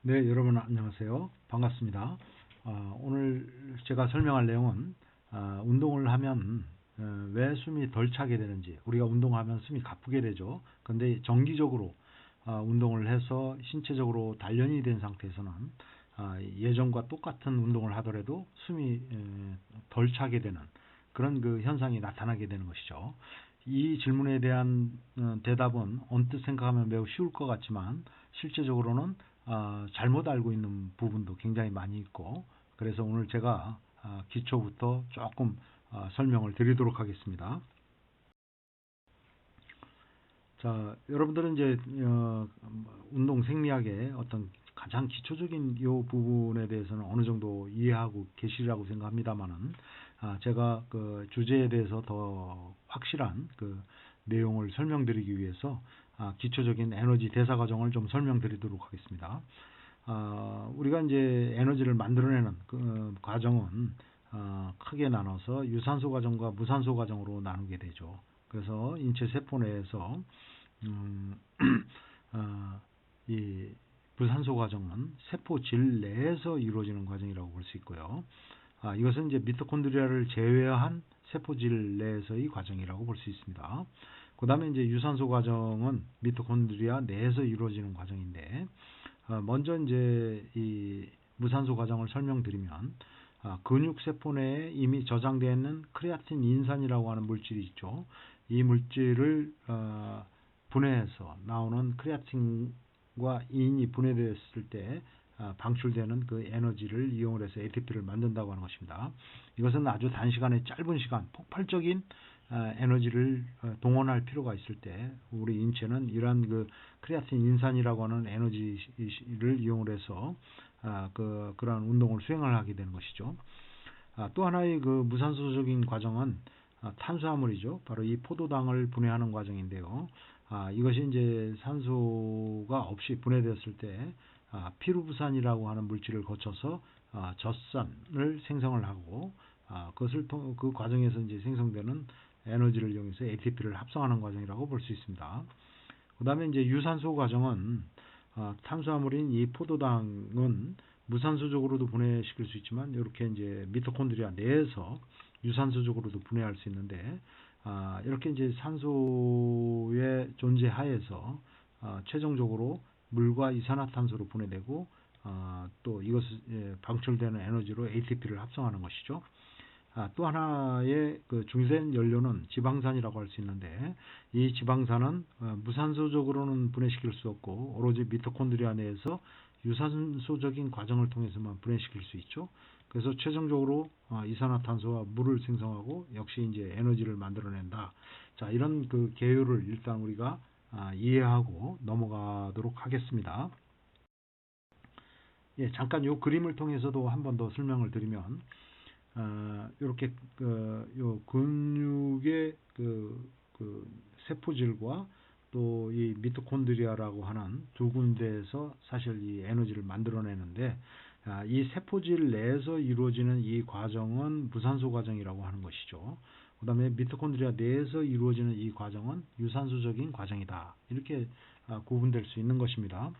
네, 여러분 안녕하세요. 반갑습니다. 오늘 제가 설명할 내용은 운동을 하면 왜 숨이 덜 차게 되는지, 우리가 운동하면 숨이 가쁘게 되죠. 근데 정기적으로 운동을 해서 신체적으로 단련이 된 상태에서는 예전과 똑같은 운동을 하더라도 숨이 덜 차게 되는 그런 그 현상이 나타나게 되는 것이죠. 이 질문에 대한 대답은 언뜻 생각하면 매우 쉬울 것 같지만 실제적으로는 잘못 알고 있는 부분도 굉장히 많이 있고, 그래서 오늘 제가 기초부터 조금 설명을 드리도록 하겠습니다. 자, 여러분들은 이제 운동 생리학의 어떤 가장 기초적인 이 부분에 대해서는 어느 정도 이해하고 계시리라고 생각합니다만은, 제가 그 주제에 대해서 더 확실한 그 내용을 설명드리기 위해서 기초적인 에너지 대사 과정을 좀 설명드리도록 하겠습니다. 우리가 이제 에너지를 만들어내는 그 과정은 크게 나눠서 유산소 과정과 무산소 과정으로 나누게 되죠. 그래서 인체 세포 내에서 음, 어, 이 무산소 과정은 세포질 내에서 이루어지는 과정이라고 볼 수 있고요. 이것은 이제 미토콘드리아를 제외한 세포질 내에서의 과정이라고 볼 수 있습니다. 그 다음에 이제 유산소 과정은 미토콘드리아 내에서 이루어지는 과정인데, 먼저 이제 이 무산소 과정을 설명드리면, 근육 세포 내에 이미 저장되어 있는 크레아틴 인산이라고 하는 물질이 있죠. 이 물질을 분해해서 나오는 크레아틴과 인이 분해되었을 때 방출되는 그 에너지를 이용을 해서 ATP를 만든다고 하는 것입니다. 이것은 아주 단시간에 짧은 시간 폭발적인 에너지를 동원할 필요가 있을 때 우리 인체는 이러한 그 크레아틴 인산이라고 하는 에너지를 이용을 해서 그러한 운동을 수행을 하게 되는 것이죠. 또 하나의 그 무산소적인 과정은 탄수화물이죠. 바로 이 포도당을 분해하는 과정인데요. 이것이 이제 산소가 없이 분해되었을 때 피루부산이라고 하는 물질을 거쳐서 젖산을 생성을 하고, 그 과정에서 이제 생성되는 에너지를 이용해서 ATP를 합성하는 과정이라고 볼 수 있습니다. 그 다음에 이제 유산소 과정은 탄수화물인 이 포도당은 무산소적으로도 분해시킬 수 있지만 이렇게 이제 미토콘드리아 내에서 유산소적으로도 분해할 수 있는데, 이렇게 이제 산소의 존재 하에서 최종적으로 물과 이산화탄소로 분해되고, 또 이것을 방출되는 에너지로 ATP를 합성하는 것이죠. 또 하나의 그 중요한 연료는 지방산이라고 할 수 있는데, 이 지방산은 무산소적으로는 분해시킬 수 없고 오로지 미토콘드리아 내에서 유산소적인 과정을 통해서만 분해시킬 수 있죠. 그래서 최종적으로 이산화탄소와 물을 생성하고 역시 이제 에너지를 만들어낸다. 자, 이런 그 계율을 일단 우리가 이해하고 넘어가도록 하겠습니다. 예, 잠깐 요 그림을 통해서도 한 번 더 설명을 드리면, 이렇게 요 근육의 그 세포질과 또 이 미토콘드리아라고 하는 두 군데에서 사실 이 에너지를 만들어내는데, 이 세포질 내에서 이루어지는 이 과정은 무산소 과정이라고 하는 것이죠. 그 다음에 미토콘드리아 내에서 이루어지는 이 과정은 유산소적인 과정이다. 이렇게 구분될 수 있는 것입니다.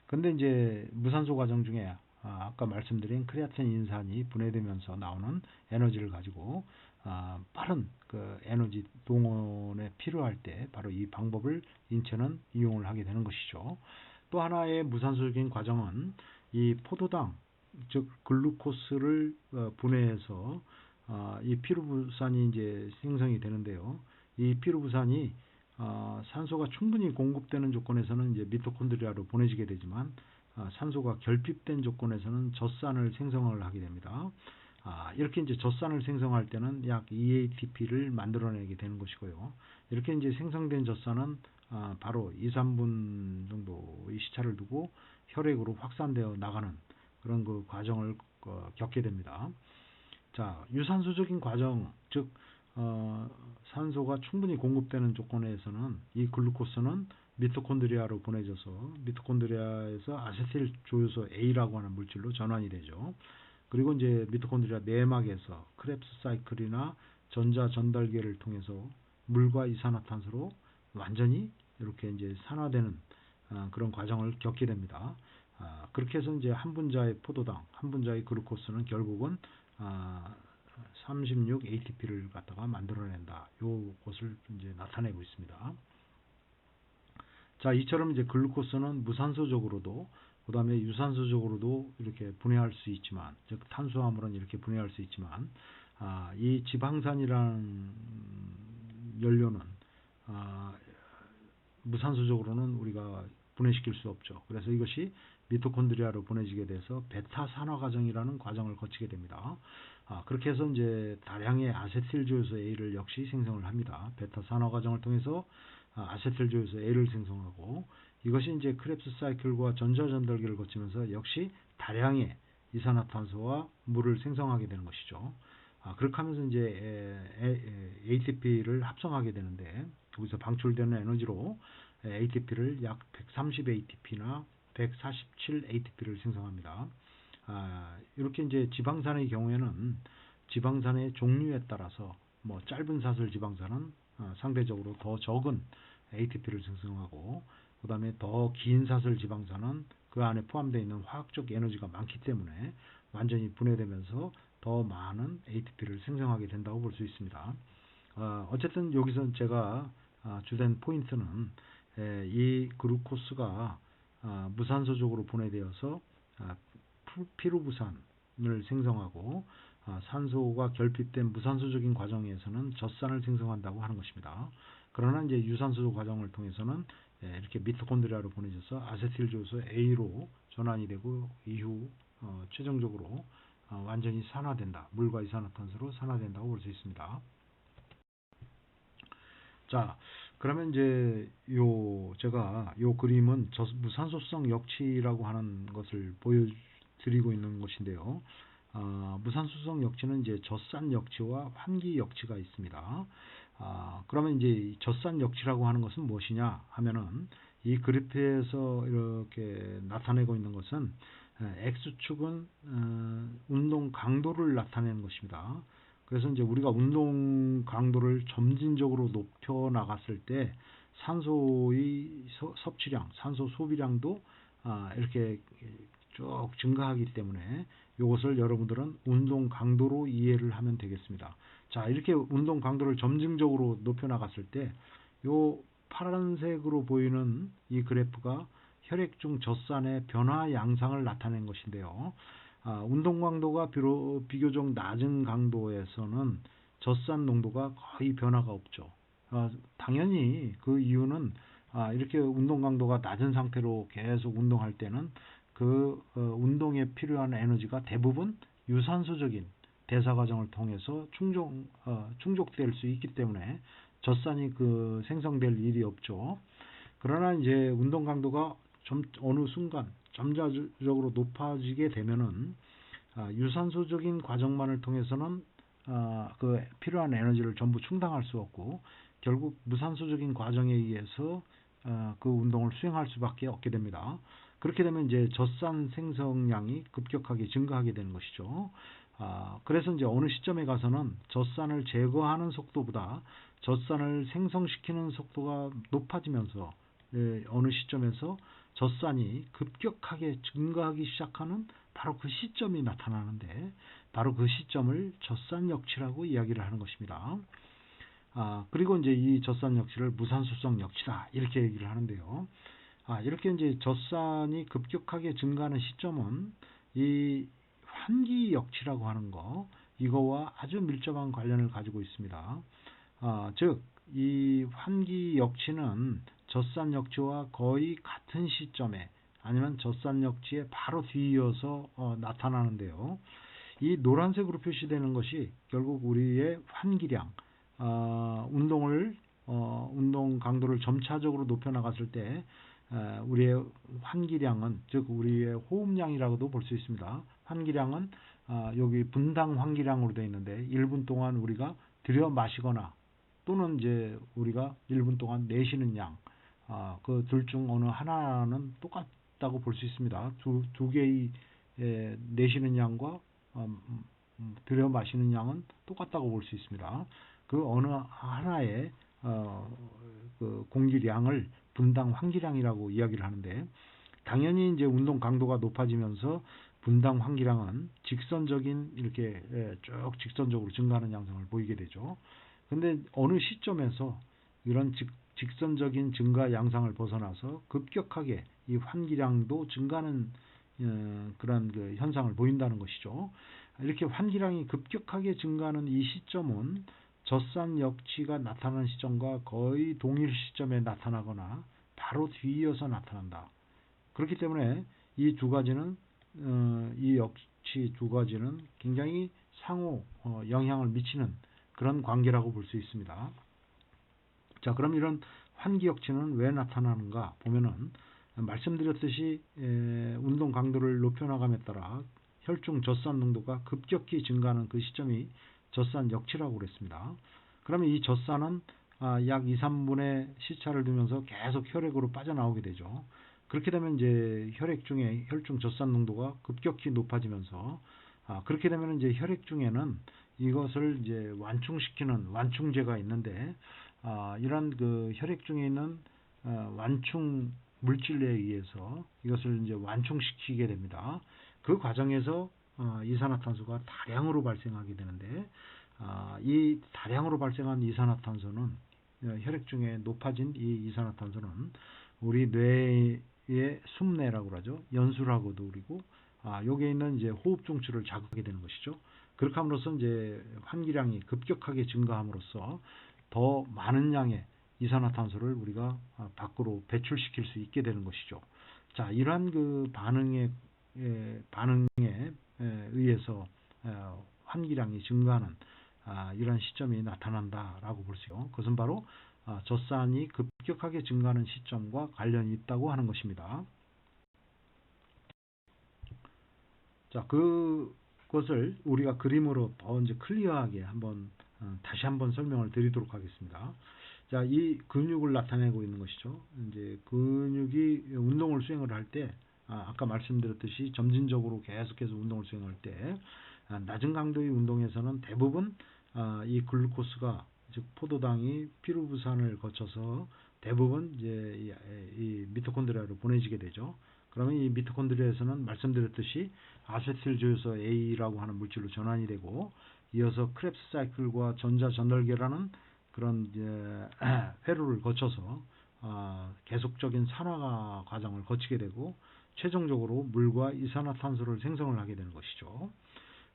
근데 이제 무산소 과정 중에 아까 말씀드린 크레아틴 인산이 분해되면서 나오는 에너지를 가지고 빠른 그 에너지 동원에 필요할 때 바로 이 방법을 인체는 이용을 하게 되는 것이죠. 또 하나의 무산소적인 과정은 이 포도당, 즉 글루코스를 분해해서 이 피루부산이 이제 생성이 되는데요. 이 피루부산이 산소가 충분히 공급되는 조건에서는 이제 미토콘드리아로 보내지게 되지만, 산소가 결핍된 조건에서는 젖산을 생성을 하게 됩니다. 이렇게 이제 젖산을 생성할 때는 약 EATP를 만들어내게 되는 것이고요. 이렇게 이제 생성된 젖산은 바로 2, 3분 정도의 시차를 두고 혈액으로 확산되어 나가는 그런 그 과정을 겪게 됩니다. 자, 유산소적인 과정, 즉 산소가 충분히 공급되는 조건에서는 이 글루코스는 미토콘드리아로 보내져서 미토콘드리아에서 아세틸 조효소 A라고 하는 물질로 전환이 되죠. 그리고 이제 미토콘드리아 내막에서 크렙스 사이클이나 전자 전달계를 통해서 물과 이산화탄소로 완전히 이렇게 이제 산화되는 그런 과정을 겪게 됩니다. 그렇게 해서 이제 한 분자의 포도당, 한 분자의 글루코스는 결국은 36 ATP를 갖다가 만들어낸다. 요것을 이제 나타내고 있습니다. 자, 이처럼 이제 글루코스는 무산소적으로도 그다음에 유산소적으로도 이렇게 분해할 수 있지만, 즉 탄수화물은 이렇게 분해할 수 있지만, 이 지방산이라는 연료는 무산소적으로는 우리가 분해시킬 수 없죠. 그래서 이것이 미토콘드리아로 보내지게 돼서 베타 산화 과정이라는 과정을 거치게 됩니다. 그렇게 해서 이제 다량의 아세틸조효소 A를 역시 생성을 합니다. 베타 산화 과정을 통해서 아세틸조효소 A를 생성하고, 이것이 이제 크랩스 사이클과 전자전달기를 거치면서 역시 다량의 이산화탄소와 물을 생성하게 되는 것이죠. 그렇게 하면서 이제 ATP를 합성하게 되는데, 여기서 방출되는 에너지로 ATP를 약 130 ATP나 147 ATP를 생성합니다. 이렇게 이제 지방산의 경우에는 지방산의 종류에 따라서 뭐 짧은 사슬 지방산은 상대적으로 더 적은 ATP를 생성하고, 그 다음에 더 긴 사슬 지방산은 그 안에 포함되어 있는 화학적 에너지가 많기 때문에 완전히 분해되면서 더 많은 ATP를 생성하게 된다고 볼 수 있습니다. 어쨌든 여기서 제가 주된 포인트는 이 글루코스가 무산소적으로 분해되어서 피루부산을 생성하고, 산소가 결핍된 무산소적인 과정에서는 젖산을 생성한다고 하는 것입니다. 그러나 이제 유산소 과정을 통해서는 이렇게 미토콘드리아로 보내져서 아세틸조효소 A로 전환이 되고, 이후 최종적으로 완전히 산화된다. 물과 이산화탄소로 산화된다고 볼 수 있습니다. 자, 그러면 이제 제가 요 그림은 무산소성 역치라고 하는 것을 보여드리고 있는 것인데요. 무산소성 역치는 이제 젖산 역치와 환기 역치가 있습니다. 그러면 이제 이 젖산 역치라고 하는 것은 무엇이냐 하면은, 이 그래프에서 이렇게 나타내고 있는 것은 X축은 운동 강도를 나타내는 것입니다. 그래서 이제 우리가 운동 강도를 점진적으로 높여 나갔을 때 산소의 섭취량, 산소 소비량도 이렇게 쭉 증가하기 때문에 이것을 여러분들은 운동 강도로 이해를 하면 되겠습니다. 자, 이렇게 운동 강도를 점진적으로 높여 나갔을 때 요 파란색으로 보이는 이 그래프가 혈액 중 젖산의 변화 양상을 나타낸 것인데요. 운동 강도가 비교적 낮은 강도에서는 젖산 농도가 거의 변화가 없죠. 당연히 그 이유는 이렇게 운동 강도가 낮은 상태로 계속 운동할 때는 그 운동에 필요한 에너지가 대부분 유산소적인 대사 과정을 통해서 충족될 수 있기 때문에 젖산이 생성될 일이 없죠. 그러나 이제 운동 강도가 어느 순간 점차적으로 높아지게 되면은 유산소적인 과정만을 통해서는 그 필요한 에너지를 전부 충당할 수 없고, 결국 무산소적인 과정에 의해서 그 운동을 수행할 수밖에 없게 됩니다. 그렇게 되면 이제 젖산 생성량이 급격하게 증가하게 되는 것이죠. 그래서 이제 어느 시점에 가서는 젖산을 제거하는 속도보다 젖산을 생성시키는 속도가 높아지면서 어느 시점에서 젖산이 급격하게 증가하기 시작하는 바로 그 시점이 나타나는데, 바로 그 시점을 젖산 역치라고 이야기를 하는 것입니다. 그리고 이제 이 젖산 역치를 무산소성 역치다 이렇게 얘기를 하는데요. 이렇게 이제 젖산이 급격하게 증가하는 시점은 이 환기 역치라고 하는 이거와 아주 밀접한 관련을 가지고 있습니다. 즉, 이 환기 역치는 젖산 역치와 거의 같은 시점에, 아니면 젖산 역치에 바로 뒤이어서 나타나는데요. 이 노란색으로 표시되는 것이 결국 우리의 환기량, 운동 강도를 점차적으로 높여 나갔을 때 우리의 환기량은, 즉 우리의 호흡량이라고도 볼 수 있습니다. 환기량은 여기 분당 환기량으로 되어 있는데, 1분 동안 우리가 들여 마시거나 또는 이제 우리가 1분 동안 내쉬는 양, 그 둘 중 어느 하나는 똑같다고 볼 수 있습니다. 두 개의 내쉬는 양과 들여 마시는 양은 똑같다고 볼 수 있습니다. 그 어느 하나의 그 공기량을 분당 환기량이라고 이야기를 하는데, 당연히 이제 운동 강도가 높아지면서 분당 환기량은 직선적인 이렇게 쭉 직선적으로 증가하는 양상을 보이게 되죠. 근데 어느 시점에서 이런 직선적인 증가 양상을 벗어나서 급격하게 이 환기량도 증가하는 그런 그 현상을 보인다는 것이죠. 이렇게 환기량이 급격하게 증가하는 이 시점은 젖산 역치가 나타나는 시점과 거의 동일 시점에 나타나거나 바로 뒤이어서 나타난다. 그렇기 때문에 이 두 가지는 이 역치 두 가지는 굉장히 상호 영향을 미치는 그런 관계라고 볼 수 있습니다. 자, 그럼 이런 환기 역치는 왜 나타나는가 보면은, 말씀드렸듯이 운동 강도를 높여나감에 따라 혈중 젖산 농도가 급격히 증가하는 그 시점이 젖산 역치라고 그랬습니다. 그러면 이 젖산은 약 2, 3분의 시차를 두면서 계속 혈액으로 빠져나오게 되죠. 그렇게 되면 이제 혈액 중에 혈중 젖산 농도가 급격히 높아지면서, 그렇게 되면 이제 혈액 중에는 이것을 이제 완충시키는 완충제가 있는데, 이런 그 혈액 중에 있는 완충 물질에 의해서 이것을 이제 완충시키게 됩니다. 그 과정에서 이산화탄소가 다량으로 발생하게 되는데, 이 다량으로 발생한 이산화탄소는 혈액 중에 높아진 이 이산화탄소는 우리 뇌의 숨내라고 그러죠. 연술하고도 그리고 여기에 있는 이제 호흡 중추를 자극하게 되는 것이죠. 그렇게 함으로써 이제 환기량이 급격하게 증가함으로써 더 많은 양의 이산화탄소를 우리가 밖으로 배출시킬 수 있게 되는 것이죠. 자, 이러한 그 반응에 의해서 환기량이 증가하는 이런 시점이 나타난다라고 볼 수 있고, 그것은 바로 젖산이 급격하게 증가하는 시점과 관련이 있다고 하는 것입니다. 자, 그것을 우리가 그림으로 더 이제 클리어하게 다시 한번 설명을 드리도록 하겠습니다. 자, 이 근육을 나타내고 있는 것이죠. 이제 근육이 운동을 수행을 할 때, 아까 말씀드렸듯이 점진적으로 계속해서 운동을 수행할 때, 낮은 강도의 운동에서는 대부분 이 글루코스가, 즉 포도당이 피루부산을 거쳐서 대부분 이제 이 미토콘드리아로 보내지게 되죠. 그러면 이 미토콘드리아에서는 말씀드렸듯이 아세틸조효소 A라고 하는 물질로 전환이 되고, 이어서 크랩스 사이클과 전자 전달계라는 그런 이제 회로를 거쳐서 계속적인 산화 과정을 거치게 되고, 최종적으로 물과 이산화탄소를 생성을 하게 되는 것이죠.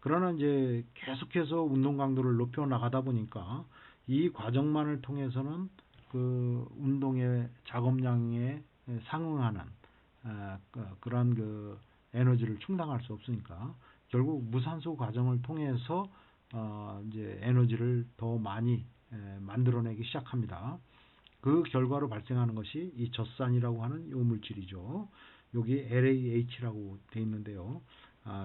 그러나 이제 계속해서 운동 강도를 높여 나가다 보니까 이 과정만을 통해서는 그 운동의 작업량에 상응하는 그런 그 에너지를 충당할 수 없으니까 결국 무산소 과정을 통해서 이제 에너지를 더 많이 만들어내기 시작합니다. 그 결과로 발생하는 것이 이 젖산이라고 하는 이 물질이죠. 여기 LAH라고 되어 있는데요.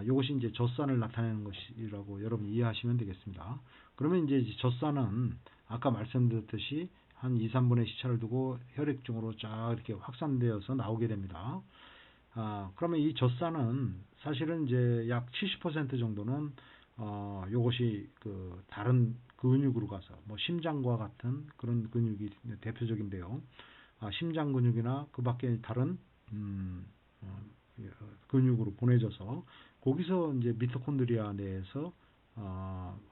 이것이 이제 젖산을 나타내는 것이라고 여러분 이해하시면 되겠습니다. 그러면 이제 젖산은 아까 말씀드렸듯이 한 2, 3분의 시차를 두고 혈액 중으로 쫙 이렇게 확산되어서 나오게 됩니다. 그러면 이 젖산은 사실은 이제 약 70% 정도는 이것이 그 다른 근육으로 가서 뭐 심장과 같은 그런 근육이 대표적인데요. 심장 근육이나 그 밖에 다른 근육으로 보내져서 거기서 이제 미토콘드리아 내에서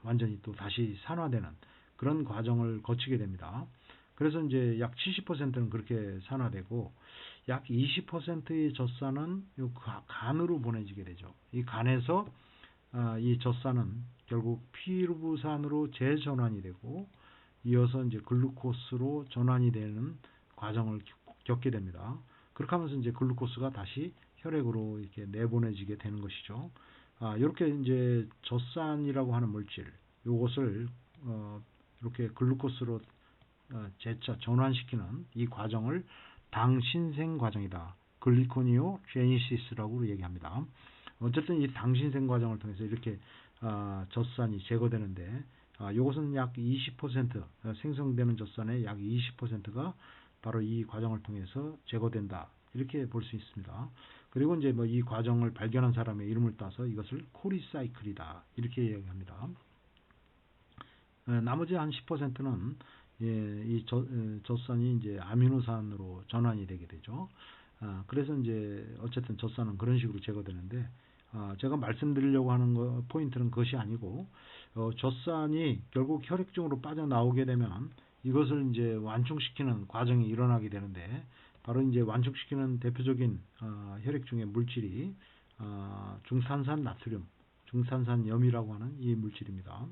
완전히 또 다시 산화되는 그런 과정을 거치게 됩니다. 그래서 이제 약 70%는 그렇게 산화되고, 약 20%의 젖산은 간으로 보내지게 되죠. 이 간에서 이 젖산은 결국 피루부산으로 재전환이 되고, 이어서 이제 글루코스로 전환이 되는 과정을 겪게 됩니다. 그렇게 하면서 이제 글루코스가 다시 혈액으로 이렇게 내보내지게 되는 것이죠. 이렇게 이제 젖산이라고 하는 물질, 이것을 이렇게 글루코스로 재차 전환시키는 이 과정을 당신생 과정이다. 글리코니오제니시스라고 얘기합니다. 어쨌든 이 당신생 과정을 통해서 이렇게 젖산이 제거되는데, 이것은 약 20% 생성되는 젖산의 약 20%가 바로 이 과정을 통해서 제거된다. 이렇게 볼 수 있습니다. 그리고 이제 뭐 이 과정을 발견한 사람의 이름을 따서 이것을 코리사이클이다. 이렇게 얘기합니다. 나머지 한 10%는 이 젖산이 이제 아미노산으로 전환이 되게 되죠. 그래서 이제 어쨌든 젖산은 그런 식으로 제거되는데, 제가 말씀드리려고 하는 포인트는 그것이 아니고, 젖산이 결국 혈액중으로 빠져나오게 되면 이것을 이제 완충시키는 과정이 일어나게 되는데, 바로 이제 완충시키는 대표적인 혈액중의 물질이 중산산 나트륨, 중산산염이라고 하는 이 물질입니다.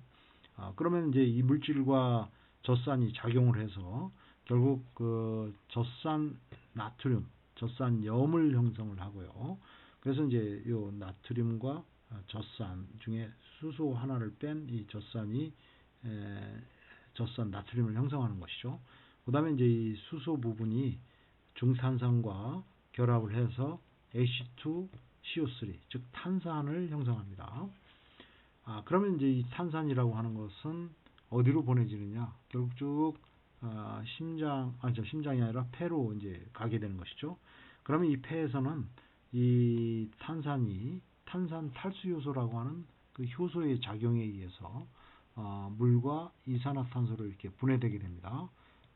그러면 이제 이 물질과 젖산이 작용을 해서 결국 그 젖산 나트륨, 젖산염을 형성을 하고요. 그래서 이제 요 나트륨과 젖산 중에 수소 하나를 뺀 이 젖산이 젖산 나트륨을 형성하는 것이죠. 그 다음에 이제 이 수소 부분이 중탄산과 결합을 해서 H2CO3, 즉 탄산을 형성합니다. 그러면 이제 이 탄산이라고 하는 것은 어디로 보내지느냐? 결국 쭉 심장이 아니라 폐로 이제 가게 되는 것이죠. 그러면 이 폐에서는 이 탄산이 탄산 탈수 효소라고 하는 그 효소의 작용에 의해서 물과 이산화탄소를 이렇게 분해되게 됩니다.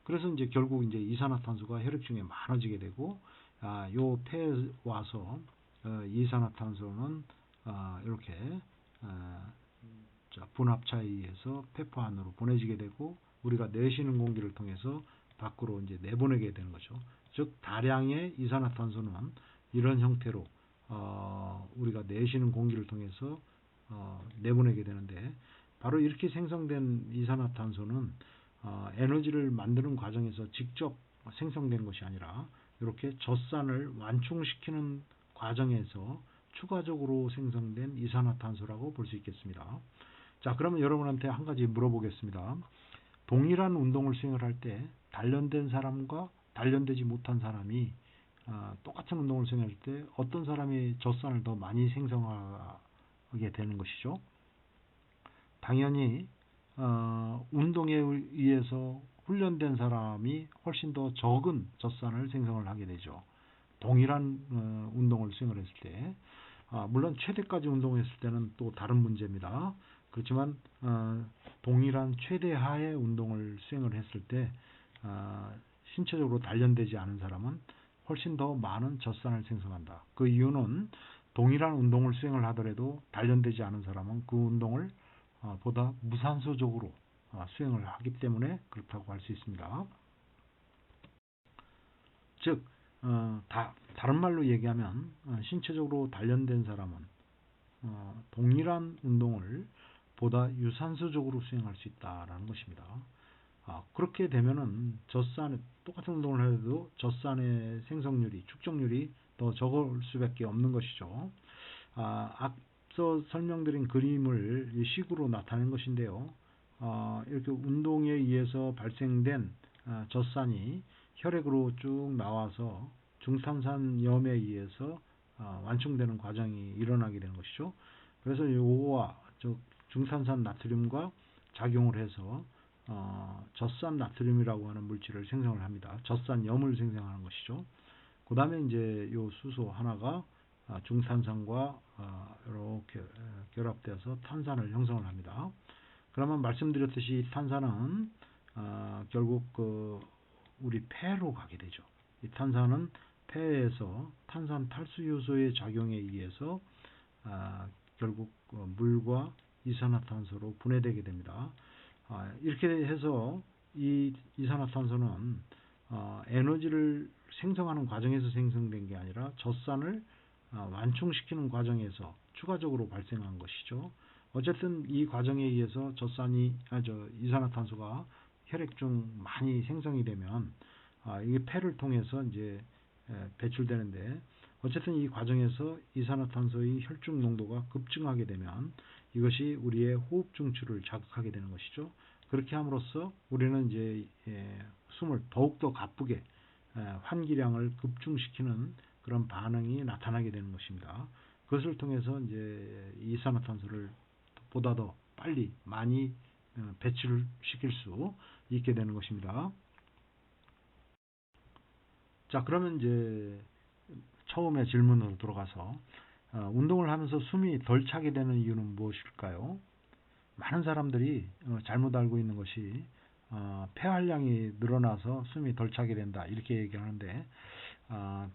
그래서 이제 결국 이제 이산화탄소가 혈액 중에 많아지게 되고, 요 폐에 와서 이산화탄소는 이렇게 분합차에 의해서 폐포 안으로 보내지게 되고, 우리가 내쉬는 공기를 통해서 밖으로 이제 내보내게 되는 거죠. 즉 다량의 이산화탄소는 이런 형태로 우리가 내쉬는 공기를 통해서 내보내게 되는데, 바로 이렇게 생성된 이산화탄소는 에너지를 만드는 과정에서 직접 생성된 것이 아니라 이렇게 젖산을 완충시키는 과정에서 추가적으로 생성된 이산화탄소라고 볼 수 있겠습니다. 자, 그러면 여러분한테 한 가지 물어보겠습니다. 동일한 운동을 수행을 할 때 단련된 사람과 단련되지 못한 사람이 똑같은 운동을 수행할 때 어떤 사람이 젖산을 더 많이 생성하게 되는 것이죠? 당연히 운동에 의해서 훈련된 사람이 훨씬 더 적은 젖산을 생성을 하게 되죠. 동일한 운동을 수행을 했을 때. 물론 최대까지 운동했을 때는 또 다른 문제입니다. 그렇지만 동일한 최대하의 운동을 수행을 했을 때 신체적으로 단련되지 않은 사람은 훨씬 더 많은 젖산을 생성한다. 그 이유는 동일한 운동을 수행을 하더라도 단련되지 않은 사람은 그 운동을 보다 무산소적으로 수행을 하기 때문에 그렇다고 할 수 있습니다. 즉 다른 말로 얘기하면 신체적으로 단련된 사람은 동일한 운동을 보다 유산소적으로 수행할 수 있다라는 것입니다. 그렇게 되면은 똑같은 운동을 해도 젖산의 생성률이, 축적률이 더 적을 수밖에 없는 것이죠. 앞서 설명드린 그림을 식으로 나타낸 것인데요. 이렇게 운동에 의해서 발생된 젖산이 혈액으로 쭉 나와서 중탄산염에 의해서 완충되는 과정이 일어나게 되는 것이죠. 그래서 요거와 중탄산 나트륨과 작용을 해서 젖산 나트륨이라고 하는 물질을 생성을 합니다. 젖산염을 생성하는 것이죠. 그 다음에 이제 요 수소 하나가 중탄산과 이렇게 결합되어서 탄산을 형성을 합니다. 그러면 말씀드렸듯이 탄산은 결국 우리 폐로 가게 되죠. 이 탄산은 폐에서 탄산 탈수 요소의 작용에 의해서 결국 물과 이산화탄소로 분해되게 됩니다. 이렇게 해서 이 이산화탄소는 에너지를 생성하는 과정에서 생성된 게 아니라 젖산을 완충시키는 과정에서 추가적으로 발생한 것이죠. 어쨌든 이 과정에 의해서 이산화탄소가 혈액 중 많이 생성이 되면 이게 폐를 통해서 이제 배출되는데, 어쨌든 이 과정에서 이산화탄소의 혈중 농도가 급증하게 되면 이것이 우리의 호흡 중추를 자극하게 되는 것이죠. 그렇게 함으로써 우리는 이제 숨을 더욱더 가쁘게 환기량을 급증시키는 그런 반응이 나타나게 되는 것입니다. 그것을 통해서 이제 이산화탄소를 보다 더 빨리 많이 배출시킬 수 있게 되는 것입니다. 자, 그러면 이제 처음에 질문으로 돌아가서 운동을 하면서 숨이 덜 차게 되는 이유는 무엇일까요? 많은 사람들이 잘못 알고 있는 것이 폐활량이 늘어나서 숨이 덜 차게 된다 이렇게 얘기하는데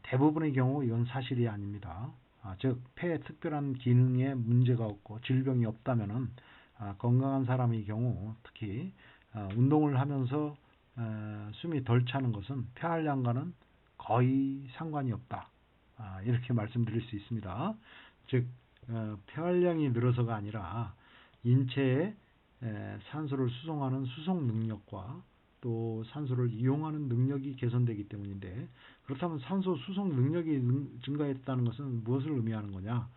대부분의 경우 이건 사실이 아닙니다. 즉 폐에 특별한 기능에 문제가 없고 질병이 없다면은 건강한 사람의 경우 특히 운동을 하면서 숨이 덜 차는 것은 폐활량과는 거의 상관이 없다. 이렇게 말씀드릴 수 있습니다. 즉 폐활량이 늘어서가 아니라 인체에 산소를 수송하는 수송 능력과 또 산소를 이용하는 능력이 개선되기 때문인데, 그렇다면 산소 수송 능력이 증가했다는 것은 무엇을 의미하는 거냐?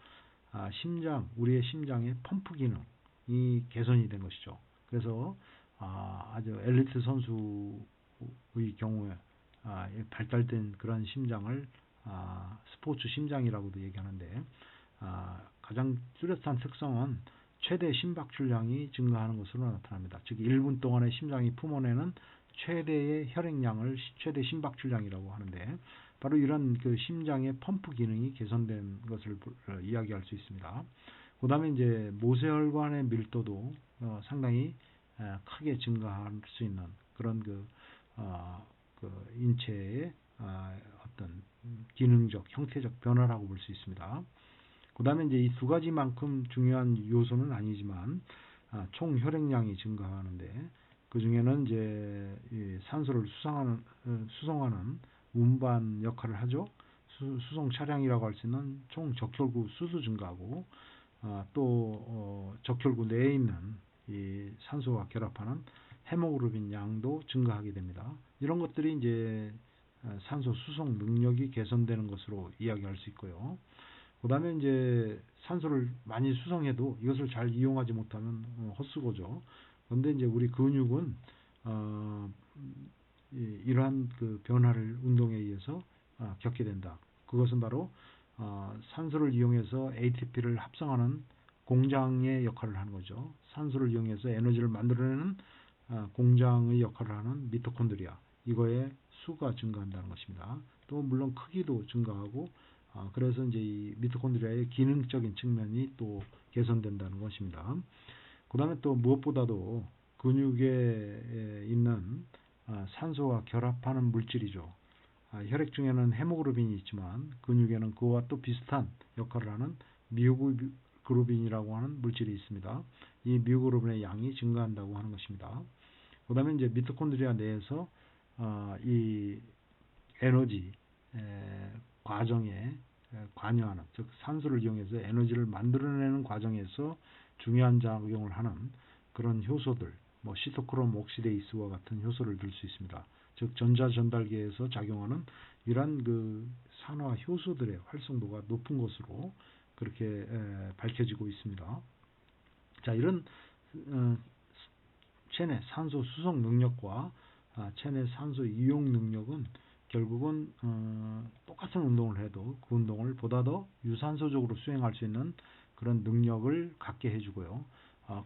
우리의 심장의 펌프 기능이 개선이 된 것이죠. 그래서 아주 엘리트 선수의 경우에 발달된 그런 심장을 스포츠 심장이라고도 얘기하는데, 가장 뚜렷한 특성은 최대 심박출량이 증가하는 것으로 나타납니다. 즉 1분 동안에 심장이 품어내는 최대의 혈액량을 최대 심박출량이라고 하는데, 바로 이런 그 심장의 펌프 기능이 개선된 것을 이야기할 수 있습니다. 그 다음에 이제 모세혈관의 밀도도 상당히 크게 증가할 수 있는 그런 그 인체의 어떤 기능적, 형태적 변화라고 볼 수 있습니다. 그 다음에 이제 이 두 가지만큼 중요한 요소는 아니지만 총 혈액량이 증가하는데, 그 중에는 이제 이 산소를 수송하는 운반 역할을 하죠. 수송 차량이라고 할 수 있는 총 적혈구 수도 증가하고, 또 적혈구 내에 있는 이 산소와 결합하는 헤모글로빈 양도 증가하게 됩니다. 이런 것들이 이제 산소 수송 능력이 개선되는 것으로 이야기할 수 있고요. 그 다음에 이제 산소를 많이 수송해도 이것을 잘 이용하지 못하면 헛수고죠. 그런데 이제 우리 근육은 이러한 그 변화를 운동에 의해서 겪게 된다. 그것은 바로 산소를 이용해서 ATP를 합성하는 공장의 역할을 하는 거죠. 산소를 이용해서 에너지를 만들어내는 공장의 역할을 하는 미토콘드리아, 이거의 수가 증가한다는 것입니다. 또 물론 크기도 증가하고, 그래서 이제 이 미토콘드리아의 기능적인 측면이 또 개선된다는 것입니다. 그 다음에 또 무엇보다도 근육에 있는 산소와 결합하는 물질이죠. 혈액 중에는 헤모글로빈이 있지만 근육에는 그와 또 비슷한 역할을 하는 미오글로빈이라고 하는 물질이 있습니다. 이 미오글로빈의 양이 증가한다고 하는 것입니다. 그 다음에 이제 미토콘드리아 내에서 이 에너지 과정에 관여하는, 즉 산소를 이용해서 에너지를 만들어내는 과정에서 중요한 작용을 하는 그런 효소들, 뭐 시토크롬 옥시데이스와 같은 효소를 들 수 있습니다. 즉 전자 전달계에서 작용하는 이러한 그 산화 효소들의 활성도가 높은 것으로 그렇게 밝혀지고 있습니다. 자, 이런 체내 산소 수송 능력과 체내 산소 이용 능력은 결국은 똑같은 운동을 해도 그 운동을 보다 더 유산소적으로 수행할 수 있는 그런 능력을 갖게 해주고요.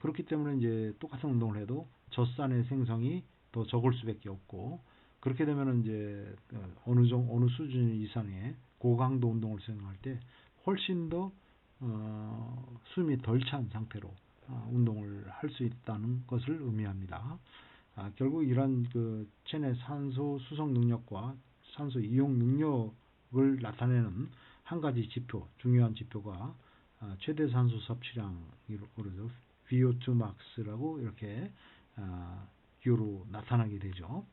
그렇기 때문에 이제 똑같은 운동을 해도 젖산의 생성이 더 적을 수밖에 없고, 그렇게 되면 이제 어느 수준 이상의 고강도 운동을 수행할 때 훨씬 더 숨이 덜 찬 상태로 운동을 할 수 있다는 것을 의미합니다. 결국 이런 그 체내 산소 수송 능력과 산소 이용 능력을 나타내는 한 가지 지표, 중요한 지표가 최대 산소 섭취량으로 VO2 max라고 이렇게 기호로 나타나게 되죠.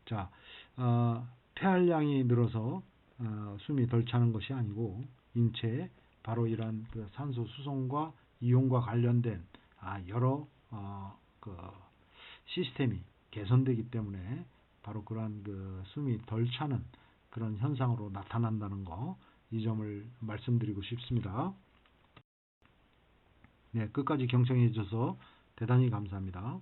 자, 폐활량이 늘어서 숨이 덜 차는 것이 아니고 인체에 바로 이러한 그 산소 수송과 이용과 관련된 여러 그 시스템이 개선되기 때문에 바로 그러한 그 숨이 덜 차는 그런 현상으로 나타난다는 거, 이 점을 말씀드리고 싶습니다. 네, 끝까지 경청해 주셔서 대단히 감사합니다.